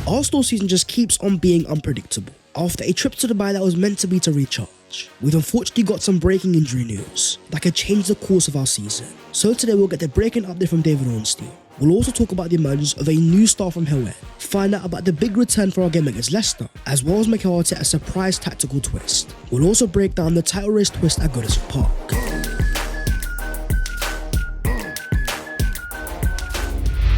Arsenal's season just keeps on being unpredictable. After a trip to Dubai that was meant to be to recharge, we've unfortunately got some breaking injury news that could change the course of our season. So today we'll get the breaking update from David Ornstein. We'll also talk about the emergence of a new star from Havertz, find out about the big return for our game against Leicester, as well as Mikel Arteta's surprise tactical twist. We'll also break down the title race twist at Goodison Park.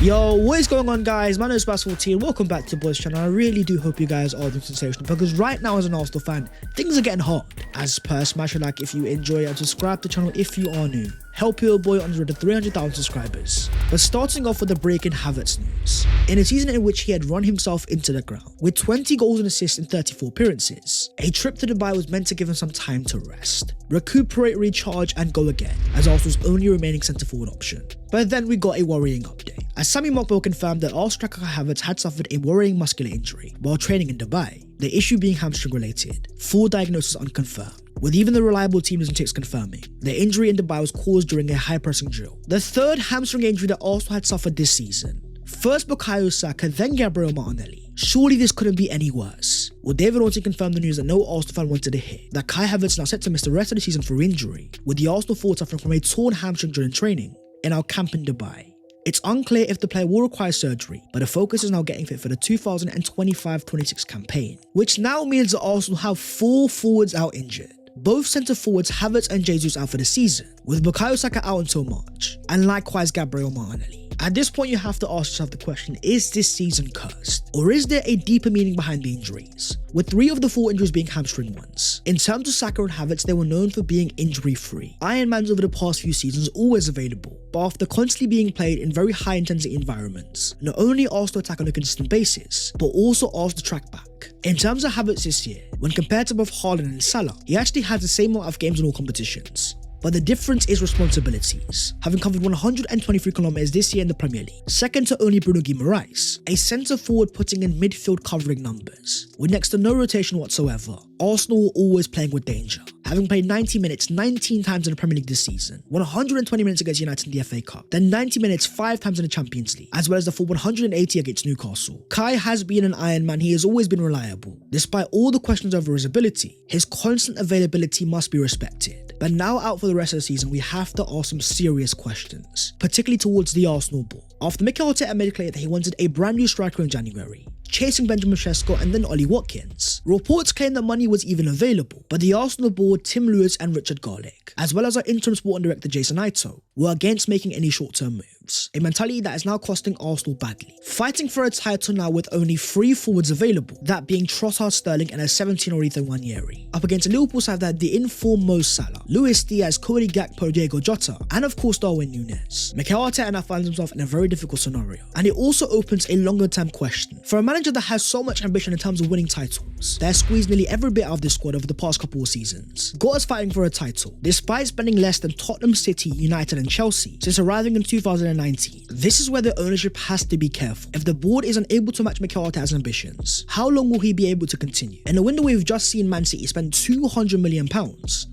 Yo, what is going on, guys? My name is Bass14. Welcome back to Boys Channel. I really do hope you guys are doing sensational, because right now as an Arsenal fan, things are getting hot. As per, smash a like if you enjoy and subscribe to the channel if you are new. Help your boy on the road to 300,000 subscribers. But starting off with the breaking Havertz news. In a season in which he had run himself into the ground, with 20 goals and assists in 34 appearances, a trip to Dubai was meant to give him some time to rest, recuperate, recharge and go again, as Arsenal's only remaining centre-forward option. But then we got a worrying update, as Mikel confirmed that Arsenal striker Havertz had suffered a worrying muscular injury while training in Dubai, the issue being hamstring related, full diagnosis unconfirmed, with even the reliable team ticks confirming the injury in Dubai was caused during a high-pressing drill. The third hamstring injury that Arsenal had suffered this season. First Bukayo Saka, then Gabriel Martinelli. Surely this couldn't be any worse. Well, David Ornstein confirmed the news that no Arsenal fan wanted to hear, that Kai Havertz now set to miss the rest of the season for injury, with the Arsenal forward suffering from a torn hamstring during training in our camp in Dubai. It's unclear if the player will require surgery, but the focus is now getting fit for the 2025-26 campaign, which now means that Arsenal have 4 forwards out injured. Both centre forwards Havertz and Jesus out for the season, with Bukayo Saka out until March, and likewise Gabriel Martinelli. At this point you have to ask yourself the question, is this season cursed? Or is there a deeper meaning behind the injuries? With 3 of the 4 injuries being hamstring ones. In terms of Saka and Havertz, they were known for being injury free. Ironmans over the past few seasons always available, but after constantly being played in very high intensity environments, not only Arsenal attack on a consistent basis, but also Arsenal track back. In terms of Havertz this year, when compared to both Haaland and Salah, he actually has the same amount of games in all competitions. But the difference is responsibilities, having covered 123 kilometers this year in the Premier League, second to only Bruno Guimaraes, a centre forward putting in midfield covering numbers. With next to no rotation whatsoever, Arsenal were always playing with danger, having played 90 minutes 19 times in the Premier League this season, 120 minutes against United in the FA Cup, then 90 minutes 5 times in the Champions League, as well as the full 180 against Newcastle. Kai has been an Iron Man, he has always been reliable. Despite all the questions over his ability, his constant availability must be respected. But now out for the rest of the season, we have to ask some serious questions, particularly towards the Arsenal ball. After Mikel Arteta made it clear that he wanted a brand new striker in January, chasing Benjamin Sesko and then Ollie Watkins, reports claim that money was even available, but the Arsenal board, Tim Lewis and Richard Garlick, as well as our interim sporting director Jason Ito, were against making any short-term moves, a mentality that is now costing Arsenal badly. Fighting for a title now with only 3 forwards available, that being Trossard, Sterling and a 17-year-old Ethan Nwaneri, up against a Liverpool side that had the informed Mo Salah, Luis Diaz, Cody Gakpo, Diego Jota, and of course Darwin Núñez. Mikel Arteta now finds himself in a very difficult scenario, and it also opens a longer-term question. For a manager that has so much ambition in terms of winning titles, that has squeezed nearly every bit out of this squad over the past couple of seasons, got us fighting for a title, despite spending less than Tottenham, City, United and Chelsea since arriving in 2019. This is where the ownership has to be careful. If the board is unable to match Mikel Arteta's ambitions, how long will he be able to continue? In a window we've just seen Man City spend £200 million,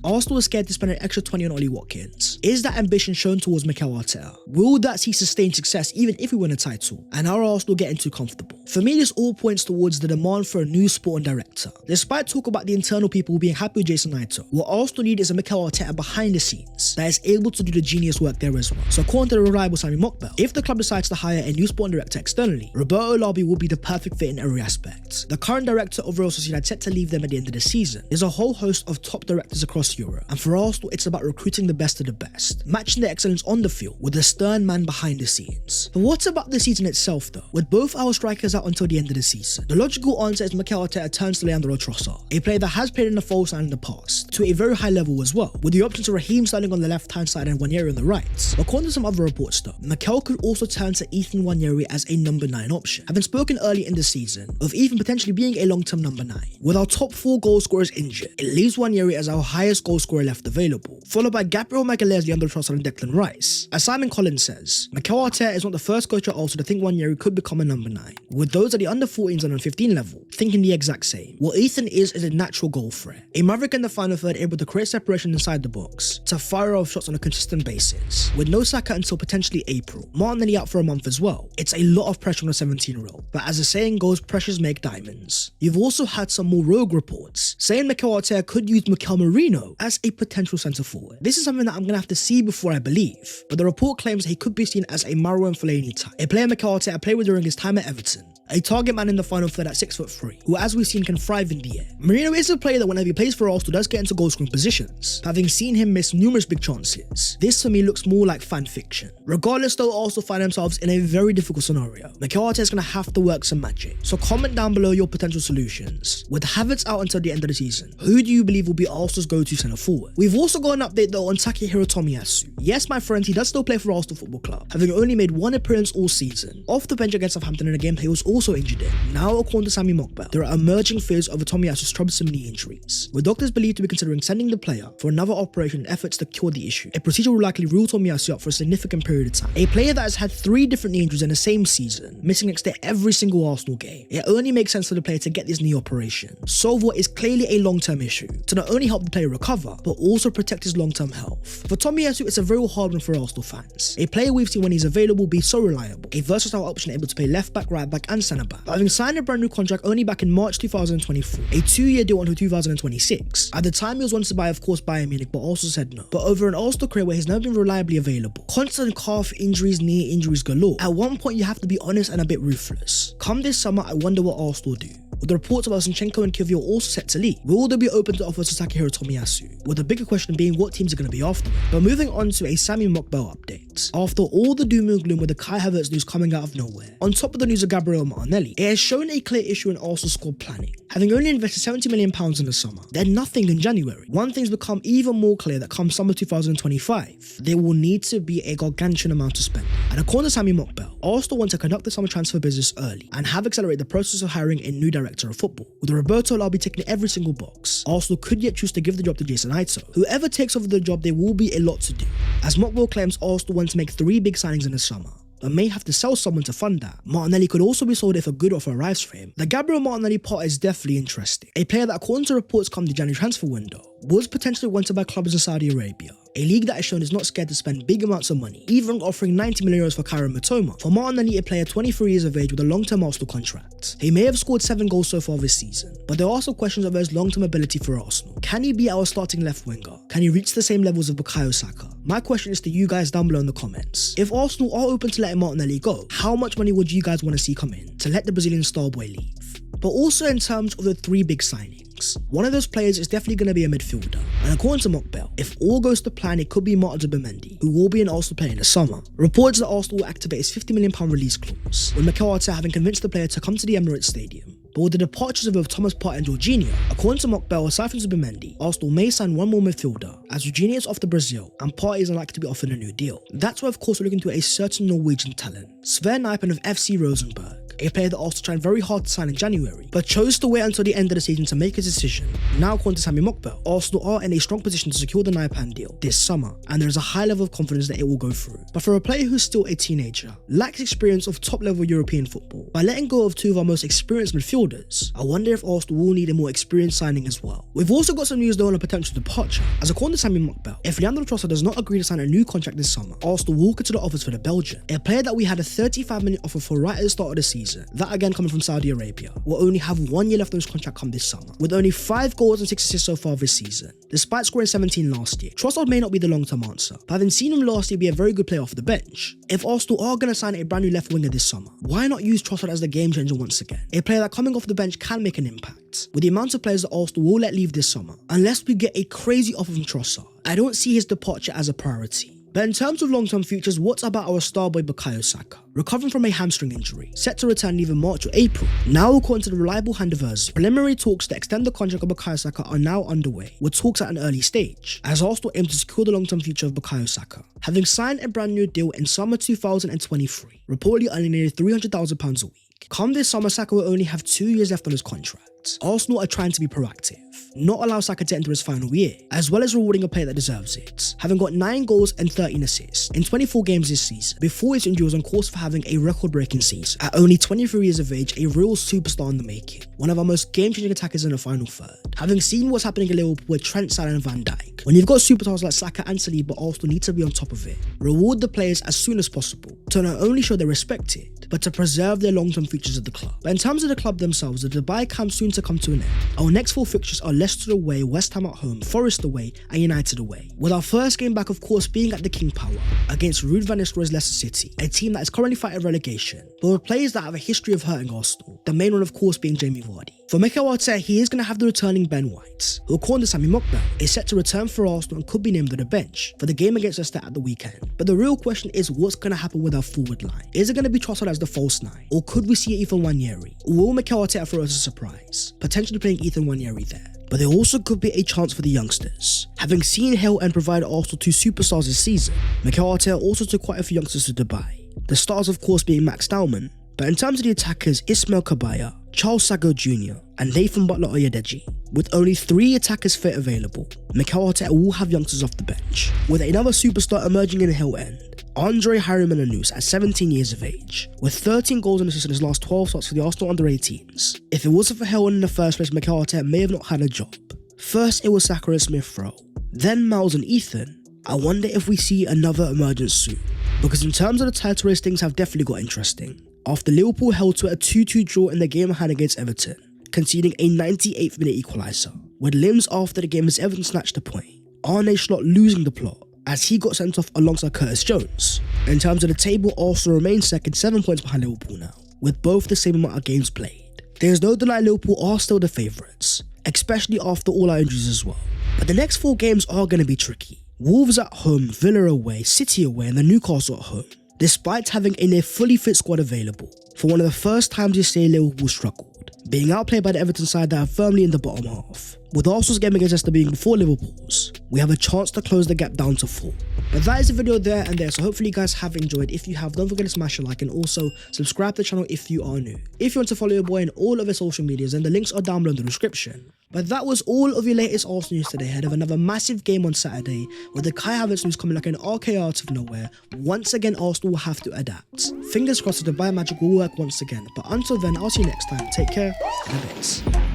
Arsenal is scared to spend an extra 20 on Ollie Watkins. Is that ambition shown towards Mikel Arteta? Will that see sustained success even if we win a title? And are Arsenal getting too comfortable? For me, this all points towards the demand for a new sporting director. Despite talk about the internal people being happy with Jason Ito, what Arsenal need is a Mikel Arteta behind the scenes that is able to do the genius work there as well. So according to the reliable Mikel, if the club decides to hire a new sporting director externally, Roberto Larbi will be the perfect fit in every aspect. The current director of Real Sociedad set to leave them at the end of the season. There's a whole host of top directors across Europe, and for Arsenal it's about recruiting the best of the best, matching the excellence on the field with a stern man behind the scenes. But what about the season itself though? With both our strikers out until the end of the season, the logical answer is Mikel Arteta turns to Leandro Trossard, a player that has played in the false line in the past, to a very high level as well, with the options of Raheem Sterling on the left hand side and Nwaneri on the right. According to some other reports though, Mikel could also turn to Ethan Nwaneri as a number 9 option, having spoken early in the season of Ethan potentially being a long-term number 9. With our top 4 goal scorers injured, it leaves Nwaneri as our highest goal scorer left available, followed by Gabriel Magalhaes, Leandro Trossard and Declan Rice. As Simon Collins says, Mikel Arteta is not the first coach at Arsenal to think Nwaneri could become a number 9, with with those at the under 14s and under 15 level thinking the exact same. What Ethan is a natural goal threat. A maverick in the final third able to create separation inside the box, to fire off shots on a consistent basis. With no Saka until potentially April, Martinelli out for a month as well. It's a lot of pressure on a 17-year-old, but as the saying goes, pressures make diamonds. You've also had some more rogue reports saying Mikel Arteta could use Mikel Merino as a potential centre forward. This is something that I'm going to have to see before I believe, but the report claims he could be seen as a Marouane and Fellaini type, a player Mikel Arteta played with during his time at Everton. A target man in the final third at 6'3", who as we've seen can thrive in the air. Merino is a player that whenever he plays for Arsenal does get into goal scoring positions, having seen him miss numerous big chances. This to me looks more like fan fiction. Regardless though, Arsenal find themselves in a very difficult scenario. Mikel Arteta is going to have to work some magic. So comment down below your potential solutions. With Havertz out until the end of the season, who do you believe will be Arsenal's go-to centre forward? We've also got an update though on Takehiro Tomiyasu. Yes my friends, he does still play for Arsenal Football Club, having only made one appearance all season. Off the bench against Southampton in a game he was also injured in. Now according to Sammy Mikel, there are emerging fears over Tomiyasu's troublesome knee injuries, with doctors believed to be considering sending the player for another operation in efforts to cure the issue. A procedure will likely rule Tomiyasu out for a significant period of time. A player that has had 3 different knee injuries in the same season, missing next to every single Arsenal game. It only makes sense for the player to get this knee operation, solve what is clearly a long-term issue, to not only help the player recover, but also protect his long-term health. For Tomiyasu, it's a very hard one for Arsenal fans. A player we've seen when he's available be so reliable, a versatile option able to play left back, right back and centre back. But having signed a brand new contract only back in March 2024, a 2-year deal until 2026. At the time he was wanted to buy of course Bayern Munich, but also said no. But over an Arsenal career where he's never been reliably available, constant calf injuries, knee injuries galore, at one point you have to be honest and a bit ruthless. Come this summer, I wonder what Arsenal do. With the reports about Zinchenko and Kiwior also set to leave, will they be open to offers to Takehiro Tomiyasu? With the bigger question being what teams are going to be after him. But moving on to a Sammy Mikel update. After all the doom and gloom with the Kai Havertz news coming out of nowhere, on top of the news of Gabriel Martinelli, it has shown a clear issue in Arsenal squad planning. Having only invested £70 million in the summer, then nothing in January. One thing's become even more clear that come summer 2025, there will need to be a gargantuan amount to spend. And according to Sammy Mikel, Arsenal want to conduct the summer transfer business early and have accelerated the process of hiring a new director of football. With Roberto Larbi ticking every single box, Arsenal could yet choose to give the job to Jason Ito. Whoever takes over the job, there will be a lot to do. As Mikel claims, Arsenal want to make 3 big signings in the summer, but may have to sell someone to fund that. Martinelli could also be sold if a good offer arrives for him. The Gabriel Martinelli part is definitely interesting. A player that according to reports come the January transfer window, was potentially wanted by clubs in Saudi Arabia, a league that has shown is not scared to spend big amounts of money, even offering €90 million for Karim Mitoma. For Martinelli, a player 23 years of age with a long-term Arsenal contract. He may have scored 7 goals so far this season, but there are some questions over his long-term ability for Arsenal. Can he be our starting left winger? Can he reach the same levels of Bukayo Saka? My question is to you guys down below in the comments. If Arsenal are open to letting Martinelli go, how much money would you guys want to see come in to let the Brazilian star boy leave? But also in terms of the 3 big signings, one of those players is definitely going to be a midfielder. And according to Mikel, if all goes to plan, it could be Martin Zubimendi, who will be an Arsenal player in the summer. Reports that Arsenal will activate his £50 million release clause, with Mikel Arteta having convinced the player to come to the Emirates Stadium. But with the departures of both Thomas Partey and Jorginho, according to Mikel, aside from Zubimendi, Arsenal may sign one more midfielder, as Jorginho is off to Brazil and Partey is unlikely to be offered a new deal. That's why of course we're looking to a certain Norwegian talent, Sven Nijpen of FC Rosenborg, a player that Arsenal tried very hard to sign in January, but chose to wait until the end of the season to make his decision. Now according to Sammy Mikel, Arsenal are in a strong position to secure the Nijpen deal this summer, and there is a high level of confidence that it will go through. But for a player who's still a teenager, lacks experience of top level European football, by letting go of 2 of our most experienced midfielders, I wonder if Arsenal will need a more experienced signing as well. We've also got some news though on a potential departure, as according to Sammy Mikel, if Leandro Trossard does not agree to sign a new contract this summer, Arsenal will consider offers for the Belgian, a player that we had a £35 million offer for right at the start of the season, that again coming from Saudi Arabia, will only have 1 year left on his contract come this summer, with only 5 goals and 6 assists so far this season. Despite scoring 17 last year, Trossard may not be the long-term answer, but having seen him last year be a very good player off the bench, if Arsenal are going to sign a brand new left winger this summer, why not use Trossard as the game changer once again? A player that coming off the bench can make an impact. With the amount of players that Arsenal will let leave this summer, unless we get a crazy offer from Trossard, I don't see his departure as a priority. But in terms of long-term futures, what about our star boy Bukayo Saka? Recovering from a hamstring injury, set to return either March or April. Now according to the reliable Handaverse, preliminary talks to extend the contract of Bukayo Saka are now underway, with talks at an early stage, as Arsenal aim to secure the long-term future of Bukayo Saka, having signed a brand new deal in summer 2023, reportedly earning nearly £300,000 a week. Come this summer, Saka will only have 2 years left on his contract. Arsenal are trying to be proactive, not allow Saka to enter his final year, as well as rewarding a player that deserves it, having got 9 goals and 13 assists in 24 games this season. Before his injury was on course for having a record-breaking season. At only 23 years of age, a real superstar in the making, one of our most game-changing attackers in the final third. Having seen what's happening in Liverpool with Trent, Salah and Van Dijk, when you've got superstars like Saka and Saliba, Arsenal need to be on top of it. Reward the players as soon as possible to not only show they're respected, but to preserve their long-term features of the club. But in terms of the club themselves, the Dubai camp soon to come to an end. Our next 4 fixtures are Leicester away, West Ham at home, Forest away and United away. With our first game back of course being at the King Power against Ruud van Nistelrooy's Leicester City, a team that is currently fighting relegation, but with players that have a history of hurting Arsenal, the main one of course being Jamie Vardy. For Mikel Arteta, he is going to have the returning Ben White, who according to Sammy Mokbel is set to return for Arsenal and could be named on the bench for the game against Leicester at the weekend. But the real question is what's going to happen with our forward line. Is it going to be Trossard as the false 9, or could we see Ethan Nwaneri? Or will Mikel Arteta throw us a surprise, potentially playing Ethan Nwaneri there? But there also could be a chance for the youngsters. Having seen Hill and provided Arsenal 2 superstars this season, Mikel Arteta also took quite a few youngsters to Dubai. The stars of course being Max Dowman, but in terms of the attackers, Ismail Kabaya, Charles Sago Jr. and Nathan Butler Oyedeji. With only 3 attackers fit available, Mikel Arteta will have youngsters off the bench, with another superstar emerging in the Hill end, Andre Harry-Menounos at 17 years of age, with 13 goals and assists in his last 12 starts for the Arsenal under-18s. If it wasn't for Hill in the first place, Mikel Arteta may have not had a job. First it was Saka and Smith-Rowe, then Miles and Ethan. I wonder if we see another emergence soon, because in terms of the title race things have definitely got interesting. After Liverpool held to a 2-2 draw in the game ahead against Everton, conceding a 98th minute equaliser, with limbs after the game as Everton snatched the point, Arne Slot losing the plot as he got sent off alongside Curtis Jones. In terms of the table, Arsenal remains second, 7 points behind Liverpool now, with both the same amount of games played. There is no denying Liverpool are still the favourites, especially after all our injuries as well. But the next 4 games are going to be tricky. Wolves at home, Villa away, City away and then Newcastle at home. Despite having a near fully fit squad available, for one of the first times this year Liverpool struggled, being outplayed by the Everton side that are firmly in the bottom half. With Arsenal's game against Leicester being before Liverpool's, we have a chance to close the gap down to 4. But that is the video there and there, so hopefully you guys have enjoyed. If you have, don't forget to smash a like and also subscribe to the channel if you are new. If you want to follow your boy on all of his social medias, then the links are down below in the description. But that was all of your latest Arsenal news today, ahead of another massive game on Saturday, with the Kai Havertz news coming like an RK out of nowhere. Once again, Arsenal will have to adapt. Fingers crossed the Dubai magic will work once again, but until then, I'll see you next time. Take care, and a bit.